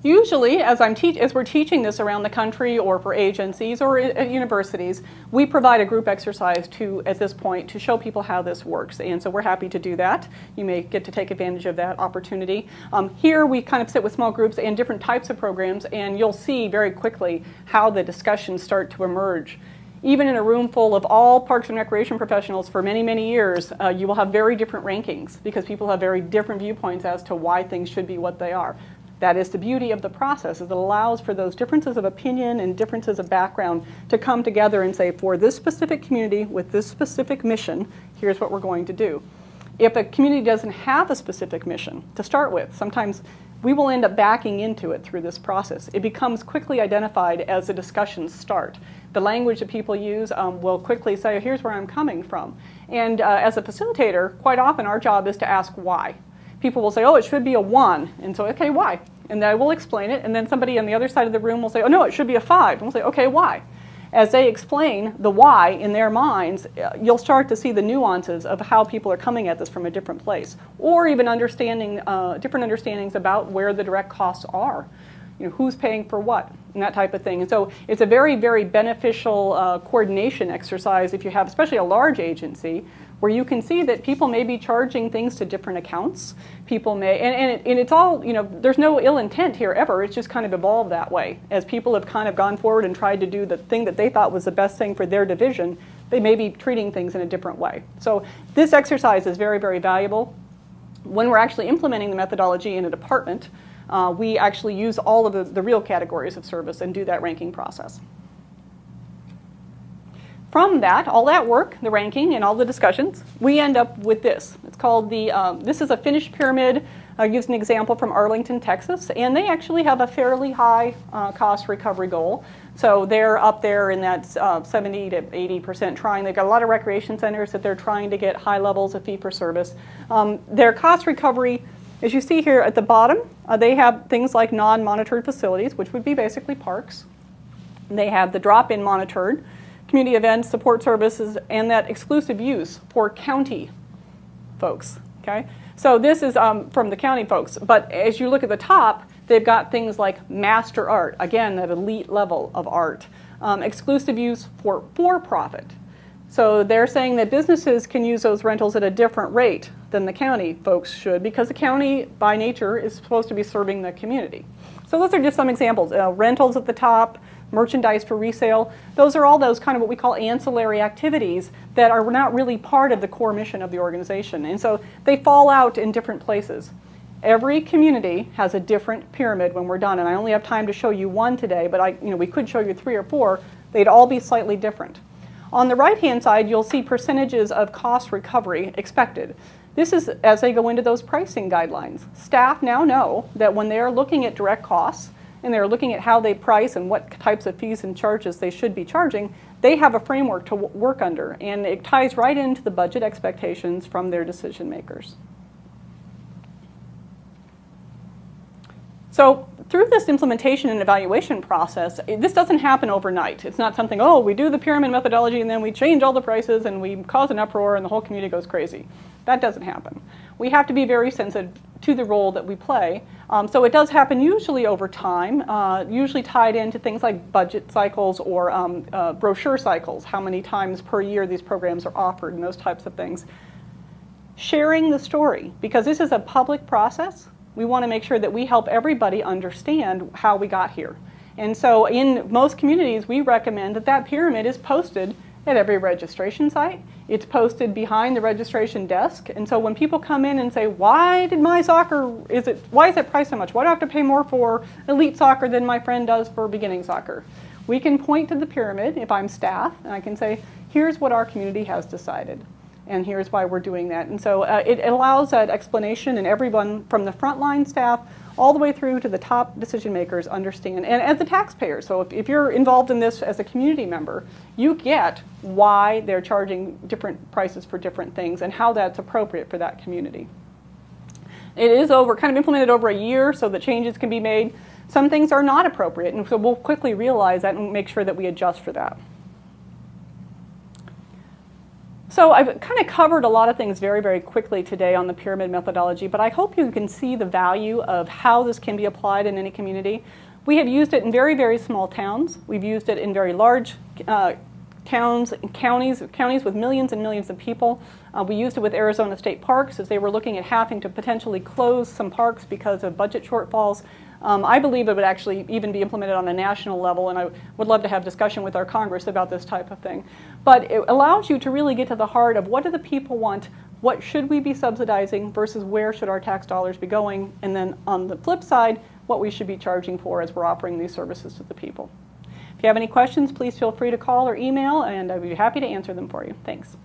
Usually, as we're teaching this around the country or for agencies or at universities, we provide a group exercise at this point to show people how this works. And so we're happy to do that. You may get to take advantage of that opportunity. Here we kind of sit with small groups and different types of programs, and you'll see very quickly how the discussions start to emerge. Even in a room full of all parks and recreation professionals for many, many years, you will have very different rankings because people have very different viewpoints as to why things should be what they are. That is the beauty of the process, is it allows for those differences of opinion and differences of background to come together and say, for this specific community with this specific mission, here's what we're going to do. If a community doesn't have a specific mission to start with, sometimes we will end up backing into it through this process. It becomes quickly identified as the discussions start. The language that people use will quickly say, here's where I'm coming from. And as a facilitator, quite often our job is to ask why. People will say, oh, it should be a 1. And so, okay, why? And then I will explain it. And then somebody on the other side of the room will say, oh, no, it should be a 5. And we'll say, okay, why? As they explain the why in their minds, you'll start to see the nuances of how people are coming at this from a different place. Or even understanding, different understandings about where the direct costs are. You know, who's paying for what, and that type of thing. And so it's a very, very beneficial coordination exercise if you have, especially a large agency, where you can see that people may be charging things to different accounts. People may, and it's all, you know, there's no ill intent here ever. It's just kind of evolved that way. As people have kind of gone forward and tried to do the thing that they thought was the best thing for their division, they may be treating things in a different way. So this exercise is very, very valuable. When we're actually implementing the methodology in a department, we actually use all of the real categories of service and do that ranking process. From that, all that work, the ranking and all the discussions, we end up with this. It's called this is a finished pyramid. I used an example from Arlington, Texas, and they actually have a fairly high cost recovery goal. So they're up there in that 70 to 80% trying. They've got a lot of recreation centers that they're trying to get high levels of fee for service. Their cost recovery, as you see here at the bottom, they have things like non-monitored facilities, which would be basically parks. They have the drop-in monitored, community events, support services, and that exclusive use for county folks, okay? So this is from the county folks, but as you look at the top, they've got things like master art, again, that elite level of art, exclusive use for profit. So they're saying that businesses can use those rentals at a different rate than the county folks should, because the county, by nature, is supposed to be serving the community. So those are just some examples. Rentals at the top, merchandise for resale. Those are all those kind of what we call ancillary activities that are not really part of the core mission of the organization. And so they fall out in different places. Every community has a different pyramid when we're done, and I only have time to show you one today, but we could show you 3 or 4. They'd all be slightly different. On the right-hand side, you'll see percentages of cost recovery expected. This is as they go into those pricing guidelines. Staff now know that when they're looking at direct costs, and they're looking at how they price and what types of fees and charges they should be charging, they have a framework to work under, and it ties right into the budget expectations from their decision makers. So through this implementation and evaluation process, this doesn't happen overnight. It's not something, oh, we do the pyramid methodology and then we change all the prices and we cause an uproar and the whole community goes crazy. That doesn't happen. We have to be very sensitive to the role that we play. So it does happen usually over time, usually tied into things like budget cycles or brochure cycles, how many times per year these programs are offered and those types of things. Sharing the story, because this is a public process, we want to make sure that we help everybody understand how we got here. And so in most communities, we recommend that that pyramid is posted at every registration site. It's posted behind the registration desk. And so when people come in and say, why did my soccer, why is it priced so much? Why do I have to pay more for elite soccer than my friend does for beginning soccer? We can point to the pyramid if I'm staff, and I can say, here's what our community has decided. And here's why we're doing that. And so it allows that explanation, and everyone from the frontline staff all the way through to the top decision makers understand. And as the taxpayer, so if you're involved in this as a community member, you get why they're charging different prices for different things and how that's appropriate for that community. It is kind of implemented over a year so that changes can be made. Some things are not appropriate, and so we'll quickly realize that and make sure that we adjust for that. So I've kind of covered a lot of things very, very quickly today on the pyramid methodology, but I hope you can see the value of how this can be applied in any community. We have used it in very, very small towns. We've used it in very large towns and counties with millions and millions of people. We used it with Arizona State Parks as they were looking at having to potentially close some parks because of budget shortfalls. I believe it would actually even be implemented on a national level, and I would love to have discussion with our Congress about this type of thing. But it allows you to really get to the heart of what do the people want, what should we be subsidizing versus where should our tax dollars be going, and then on the flip side, what we should be charging for as we're offering these services to the people. If you have any questions, please feel free to call or email, and I'd be happy to answer them for you. Thanks.